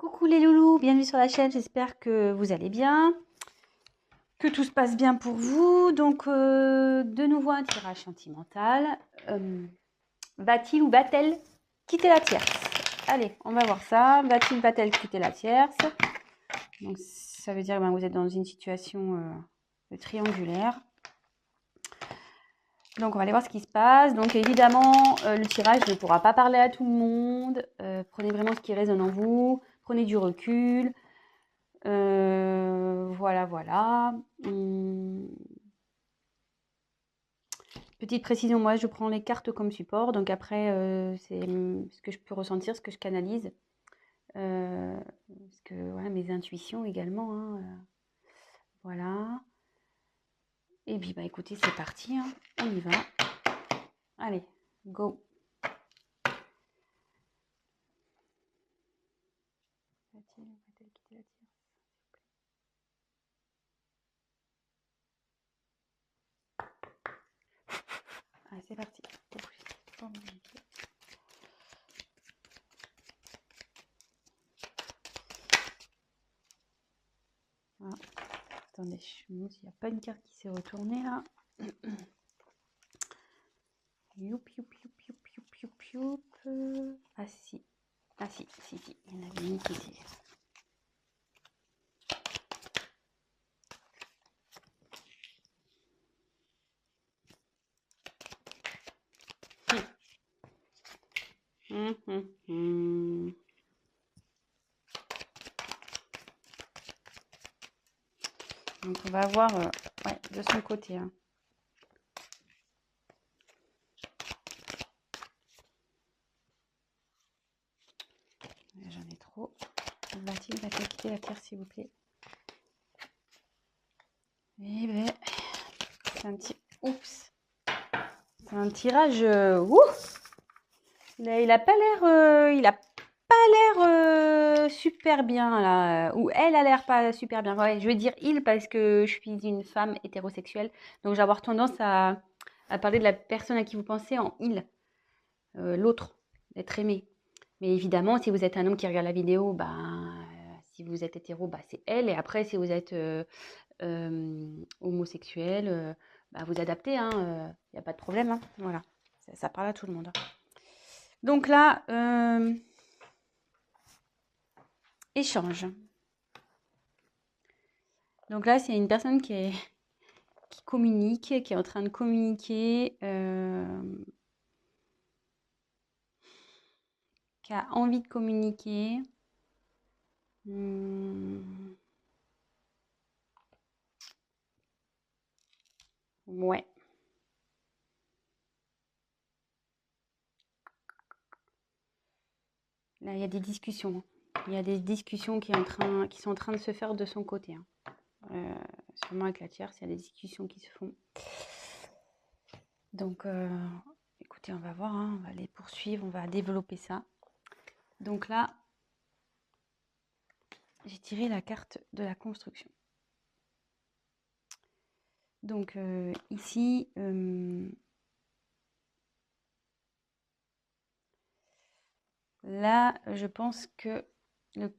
Coucou les loulous, bienvenue sur la chaîne, j'espère que vous allez bien, que tout se passe bien pour vous. Donc de nouveau un tirage sentimental. Va-t-il ou va-t-elle quitter la tierce? Allez, on va voir ça. Va-t-il, va-t-elle quitter la tierce? Donc ça veut dire que vous êtes dans une situation triangulaire. Donc on va aller voir ce qui se passe. Donc évidemment, le tirage ne pourra pas parler à tout le monde. Prenez vraiment ce qui résonne en vous. Prenez du recul. Voilà. Petite précision, moi je prends les cartes comme support, donc après c'est ce que je peux ressentir, ce que je canalise. Parce que voilà, mes intuitions également. Hein, voilà. Et puis bah écoutez, c'est parti, hein, on y va. Allez, go. Va-t-elle quitter la tierce? Allez, c'est parti. Voilà. Attendez, je me demande s'il n'y a pas une carte qui s'est retournée là. Youp. Ah si. Il y en avait une qui était. Donc on va voir ouais, de son côté. Hein. J'en ai trop. Va-t-il quitter la terre, s'il vous plaît? Eh ben, c'est un petit. Oups. C'est un tirage. Il a pas l'air. Il a pas l'air super bien là. Ou elle a l'air pas super bien. Ouais, je vais dire il parce que je suis une femme hétérosexuelle. Donc j'ai avoir tendance à parler de la personne à qui vous pensez en il. L'autre, l'être aimé. Mais évidemment, si vous êtes un homme qui regarde la vidéo, si vous êtes hétéro, c'est elle. Et après, si vous êtes homosexuel, vous adaptez. Il n'y a pas de problème. Hein, voilà, ça parle à tout le monde. Donc là, échange. Donc là, c'est une personne qui communique, qui est en train de communiquer, qui a envie de communiquer. Ouais. Là, il y a des discussions. Il y a des discussions qui sont en train de se faire de son côté. Hein. Sûrement avec la tierce, il y a des discussions qui se font. Donc, écoutez, on va voir. Hein, on va les poursuivre, on va développer ça. Donc là, j'ai tiré la carte de la construction. Donc ici, là, je pense que le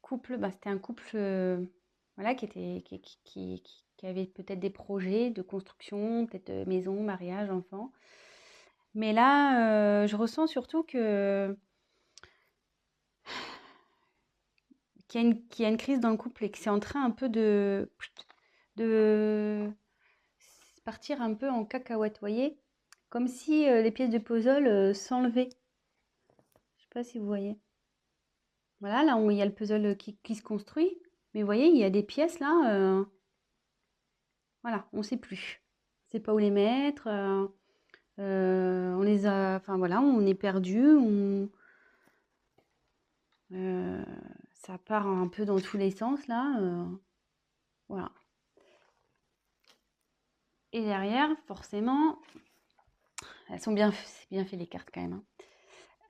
couple, c'était un couple voilà, qui avait peut-être des projets de construction, peut-être maison, mariage, enfant. Mais là, je ressens surtout qu'il y a une crise dans le couple et que c'est en train un peu de partir un peu en cacahuète, voyez? Comme si les pièces de puzzle s'enlevaient. Je sais pas si vous voyez. Voilà, là où il y a le puzzle qui se construit. Mais vous voyez, il y a des pièces là, voilà, on ne sait plus. On ne sait pas où les mettre. On les a, enfin voilà, on est perdu. Ça part un peu dans tous les sens là. Voilà. Et derrière, forcément, elles sont bien, c'est bien fait les cartes quand même.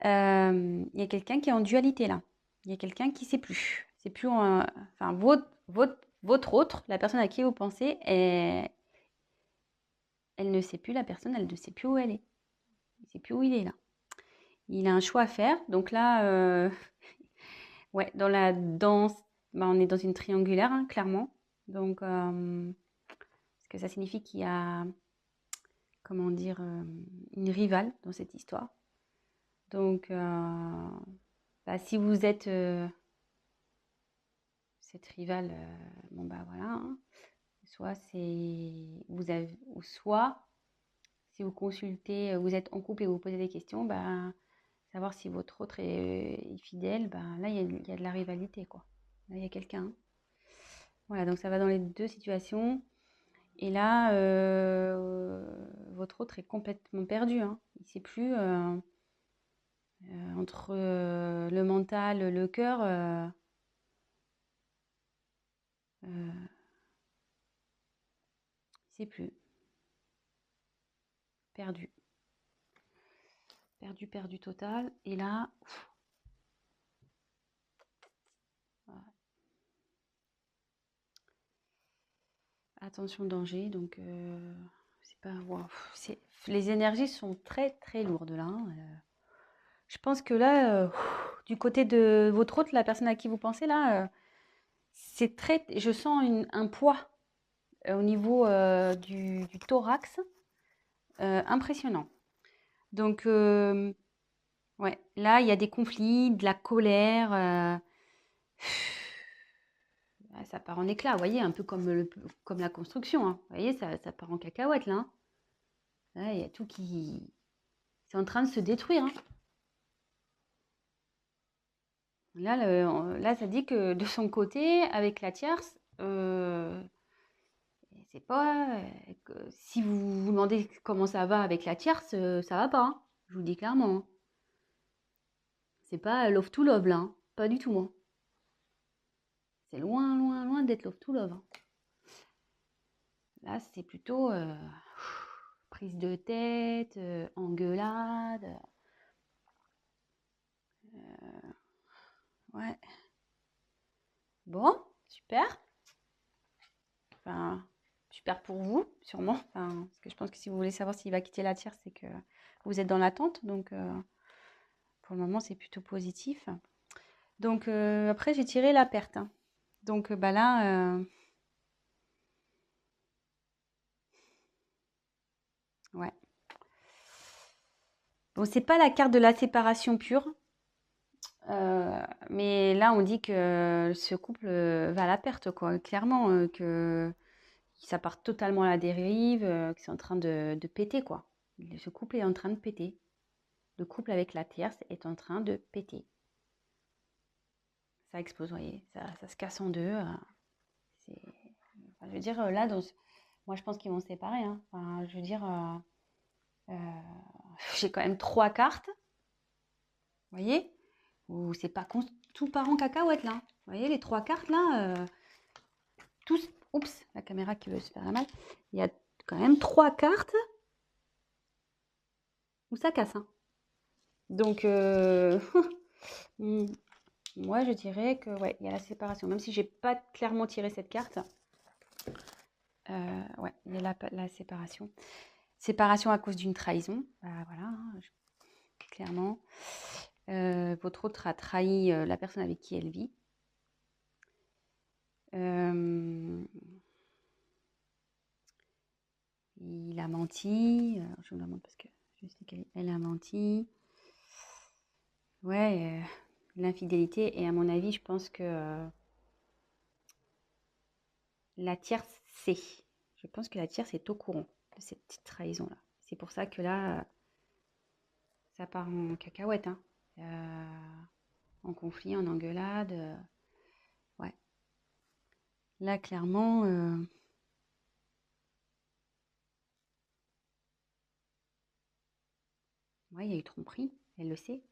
Hein. Il y a quelqu'un qui est en dualité là. Il y a quelqu'un qui ne sait plus. C'est plus, enfin votre autre, la personne à qui vous pensez, elle ne sait plus, la personne, elle ne sait plus où elle est. Il ne sait plus où il est là. Il a un choix à faire. Donc là, Ouais, dans la danse, bah, on est dans une triangulaire, hein, clairement. Donc, parce que ça signifie qu'il y a, comment dire, une rivale dans cette histoire. Donc, bah, si vous êtes cette rivale, bon bah voilà, hein. Soit c'est vous avez, ou soit si vous consultez, vous êtes en couple et vous posez des questions, bah, savoir si votre autre est fidèle, bah, là il y a de la rivalité quoi. Là il y a quelqu'un, hein. Voilà, donc ça va dans les deux situations. Et là, votre autre est complètement perdu, hein. Il ne sait plus entre le mental, le cœur. Il ne sait plus. Perdu. Perdu, perdu total. Et là, voilà. Attention danger. Donc, c'est pas. Wow, les énergies sont très très lourdes là, hein. Je pense que là, du côté de votre autre, la personne à qui vous pensez là, c'est très. Je sens un poids au niveau du thorax impressionnant. Donc, ouais, là, il y a des conflits, de la colère. Ah, ça part en éclats, vous voyez, un peu comme la construction, hein. Vous voyez, ça part en cacahuète, là, hein. Là, il y a tout qui... C'est en train de se détruire, hein. Là, là, ça dit que de son côté, avec la tierce, c'est pas... si vous vous demandez comment ça va avec la tierce, ça va pas, hein. Je vous le dis clairement, hein. C'est pas love to love, là, hein. Pas du tout, hein. C'est loin, loin, loin d'être love to love, hein. Là, c'est plutôt prise de tête, engueulade. Ouais. Bon, super. Enfin, super pour vous, sûrement. Enfin, parce que je pense que si vous voulez savoir s'il va quitter la tierce, c'est que vous êtes dans l'attente. Donc, pour le moment, c'est plutôt positif. Donc, après, j'ai tiré la perte, hein. Donc, bah là, ouais. Bon, c'est pas la carte de la séparation pure. Mais là, on dit que ce couple va à la perte, quoi. Clairement, que ça part totalement à la dérive, que c'est en train de péter, quoi. Ce couple est en train de péter. Le couple avec la tierce est en train de péter. Ça explose, vous voyez, ça se casse en deux. Enfin, je veux dire, là, moi, je pense qu'ils vont se séparer, hein. Enfin, je veux dire, j'ai quand même trois cartes, vous voyez, où c'est pas tout part en cacahuète, là. Vous voyez, les trois cartes, là, tous, oups, la caméra qui veut se faire la mal. Il y a quand même trois cartes où ça casse, hein. Donc, moi, je dirais que ouais, il y a la séparation. Même si j'ai pas clairement tiré cette carte, ouais, il y a la séparation. Séparation à cause d'une trahison. Bah, voilà, hein, clairement. Votre autre a trahi la personne avec qui elle vit. Il a menti. Je vous le demande parce que je sais qu'elle a menti. Ouais, l'infidélité. Et à mon avis, je pense que la tierce sait. Je pense que la tierce est au courant de cette petite trahison-là. C'est pour ça que là, ça part en cacahuète, hein. En conflit, en engueulade. Ouais. Là, clairement, ouais, il y a eu tromperie. Elle le sait.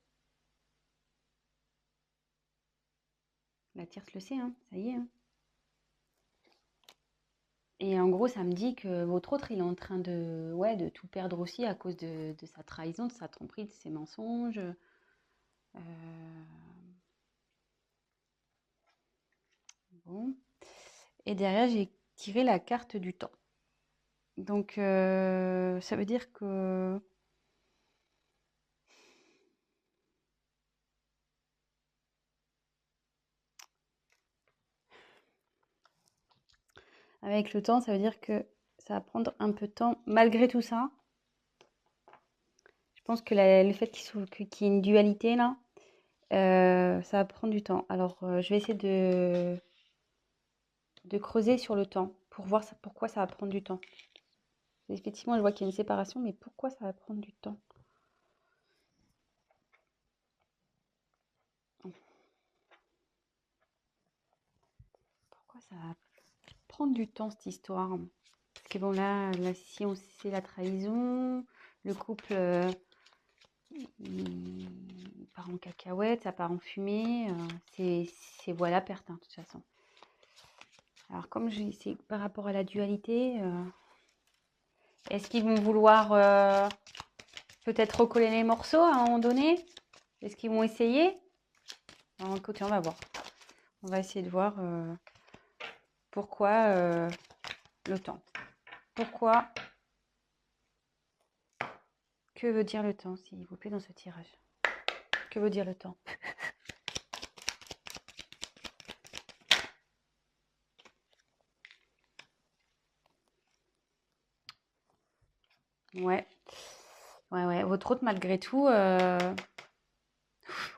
La tierce le sait, hein. Ça y est, hein. Et en gros, ça me dit que votre autre, il est en train de, ouais, de tout perdre aussi à cause de sa trahison, de sa tromperie, de ses mensonges. Bon. Et derrière, j'ai tiré la carte du temps. Donc, ça veut dire que avec le temps, ça veut dire que ça va prendre un peu de temps. Malgré tout ça, je pense que le fait qu'il y ait une dualité là, ça va prendre du temps. Alors, je vais essayer de creuser sur le temps pour voir pourquoi ça va prendre du temps. Effectivement, je vois qu'il y a une séparation, mais pourquoi ça va prendre du temps? Pourquoi ça va prendre du temps cette histoire? Parce que bon, là si on sait la trahison, le couple il part en cacahuète, ça part en fumée, c'est voilà perte hein, de toute façon. Alors comme c'est par rapport à la dualité, est-ce qu'ils vont vouloir peut-être recoller les morceaux à un moment donné? Est-ce qu'ils vont essayer? Alors, écoutez, on va voir. On va essayer de voir pourquoi le temps. Pourquoi? Que veut dire le temps, s'il vous plaît, dans ce tirage? Que veut dire le temps? Ouais. Ouais. Votre hôte, malgré tout,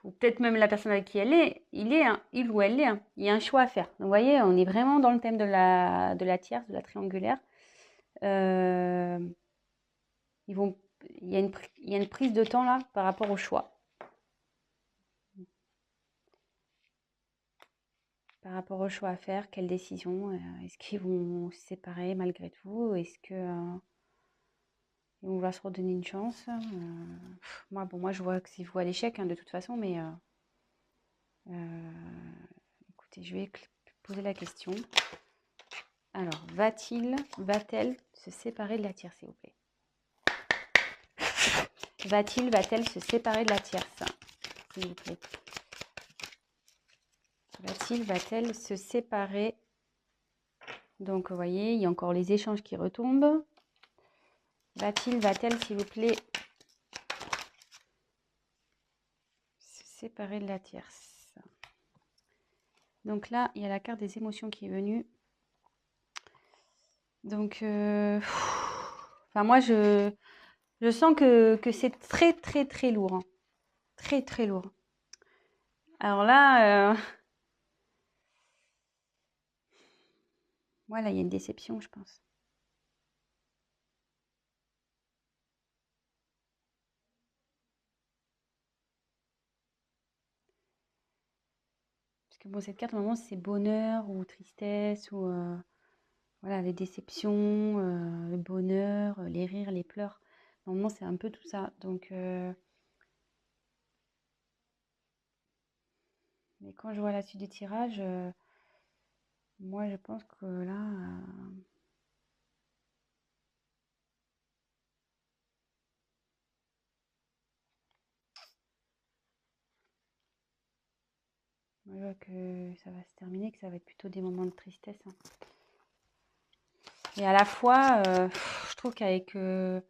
ou peut-être même la personne avec qui elle est, il ou elle est, hein. Il y a un choix à faire. Donc, vous voyez, on est vraiment dans le thème de la tierce, de la triangulaire. Euh, il y a une prise de temps là par rapport au choix. Par rapport au choix à faire, quelle décision? Est-ce qu'ils vont se séparer malgré tout? Est-ce que ils vont vouloir se redonner une chance? Moi, je vois que c'est vous à l'échec hein, de toute façon, mais écoutez, je vais poser la question. Alors, va-t-elle se séparer de la tierce, s'il vous plaît? Va-t-elle se séparer de la tierce, s'il vous plaît? Va-t-elle se séparer? Donc, vous voyez, il y a encore les échanges qui retombent. Va-t-elle, s'il vous plaît, se séparer de la tierce? Donc là, il y a la carte des émotions qui est venue. Donc, enfin, moi, je sens que c'est très, très, très lourd. Hein. Très, très lourd. Alors là, voilà, il y a une déception, je pense. Parce que bon, cette carte, normalement, c'est bonheur ou tristesse ou voilà, les déceptions, le bonheur, les rires, les pleurs. Normalement, c'est un peu tout ça. Donc, mais quand je vois la suite du tirage, moi, je pense que là, moi, je vois que ça va se terminer, que ça va être plutôt des moments de tristesse. Hein. Et à la fois, je trouve qu'avec le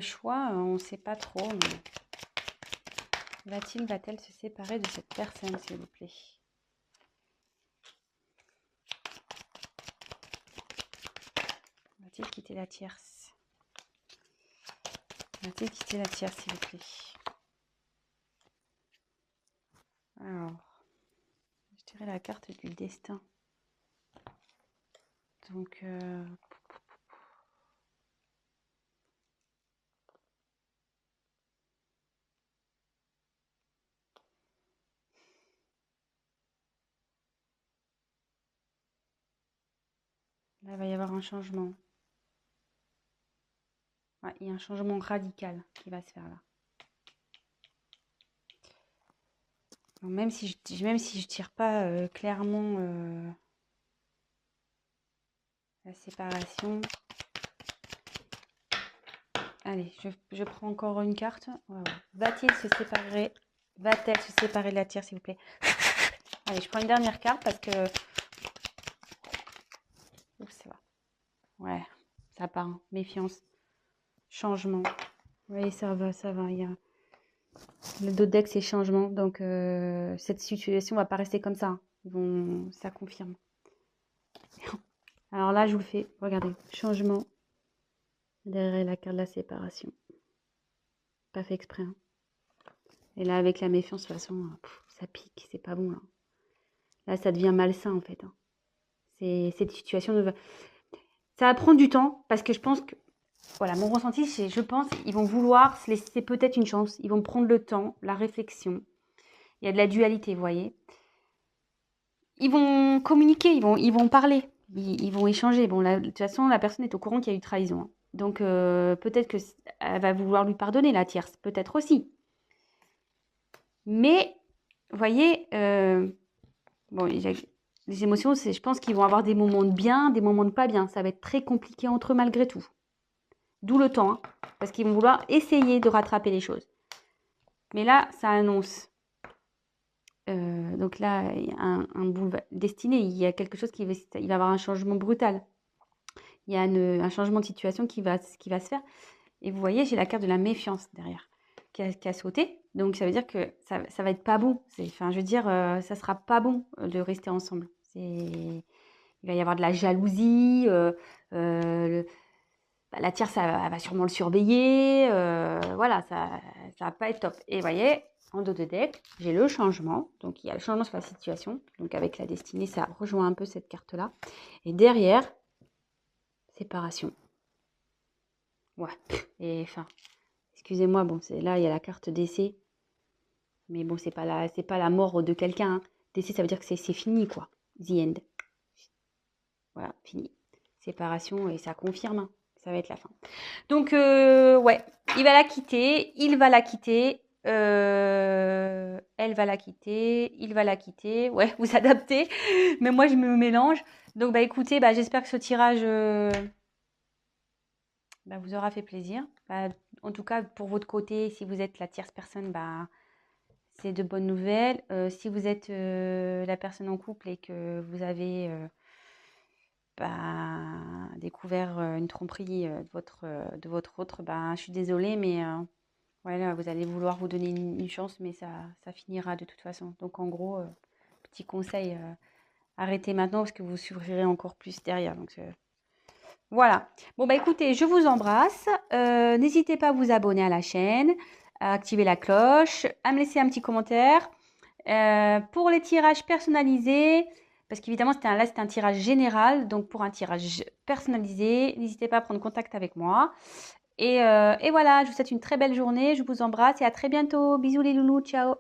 choix, on ne sait pas trop. Va-t-elle se séparer de cette personne, s'il vous plaît? Va-t-il quitter la tierce? Va-t-il quitter la tierce, s'il vous plaît? Alors, je dirais la carte du destin. Donc, là, il va y avoir un changement. Ouais, il y a un changement radical qui va se faire là. Donc, même si je tire pas clairement la séparation. Allez, je prends encore une carte. Va-t-il se séparer? Va-t-elle se séparer de la tierce, s'il vous plaît? Allez, je prends une dernière carte parce que... Oups, ça va. Ouais, ça part. Hein. Méfiance. Changement. Oui, ça va, ça va. Il y a... Le dos de deck, c'est changement. Donc, cette situation va pas rester comme ça. Hein. Ça confirme. Alors là, je vous le fais. Regardez, changement derrière la carte de la séparation. Pas fait exprès. Hein. Et là, avec la méfiance, de toute façon, ça pique, c'est pas bon. Là, ça devient malsain, en fait. Hein. Cette situation ça va prendre du temps, parce que je pense que, voilà, mon ressenti, c'est, je pense, ils vont vouloir se laisser peut-être une chance. Ils vont prendre le temps, la réflexion. Il y a de la dualité, vous voyez. Ils vont communiquer, ils vont parler, ils vont échanger. Bon, de toute façon, la personne est au courant qu'il y a eu trahison. Hein. Donc, peut-être qu'elle va vouloir lui pardonner, la tierce. Peut-être aussi. Mais, vous voyez, bon, les émotions, je pense qu'ils vont avoir des moments de bien, des moments de pas bien. Ça va être très compliqué entre eux malgré tout. D'où le temps, hein, parce qu'ils vont vouloir essayer de rattraper les choses. Mais là, ça annonce. Donc là, il y a un boulevard destiné, il y a quelque chose il va y avoir un changement brutal. Il y a un changement de situation qui va se faire. Et vous voyez, j'ai la carte de la méfiance derrière qui a sauté. Donc ça veut dire que ça va être pas bon. Enfin, je veux dire, ça sera pas bon de rester ensemble. Il va y avoir de la jalousie. La tierce, elle va sûrement le surveiller. Voilà, ça va pas être top. Et vous voyez, en dos de deck, j'ai le changement. Donc, il y a le changement sur la situation. Donc, avec la destinée, ça rejoint un peu cette carte-là. Et derrière, séparation. Ouais. Et enfin, excusez-moi, bon, là, il y a la carte décès. Mais bon, c'est pas la mort de quelqu'un. Hein. Décès, ça veut dire que c'est fini, quoi. The end. Voilà, fini. Séparation, et ça confirme. Hein. Ça va être la fin. Donc, ouais, il va la quitter, il va la quitter, elle va la quitter, il va la quitter. Ouais, vous adaptez, mais moi, je me mélange. Donc, bah, écoutez, bah, j'espère que ce tirage bah, vous aura fait plaisir. Bah, en tout cas, pour votre côté, si vous êtes la tierce personne, bah, c'est de bonnes nouvelles. Si vous êtes la personne en couple et que vous avez bah, découvert une tromperie de votre autre, bah, je suis désolée, mais voilà, vous allez vouloir vous donner une chance, mais ça finira de toute façon. Donc en gros, petit conseil, arrêtez maintenant parce que vous souffrirez encore plus derrière. Donc voilà. Bon bah écoutez, je vous embrasse. N'hésitez pas à vous abonner à la chaîne, à activer la cloche, à me laisser un petit commentaire. Pour les tirages personnalisés, parce qu'évidemment c'était un tirage général, donc pour un tirage personnalisé, n'hésitez pas à prendre contact avec moi. Et voilà, je vous souhaite une très belle journée, je vous embrasse et à très bientôt. Bisous les loulous, ciao.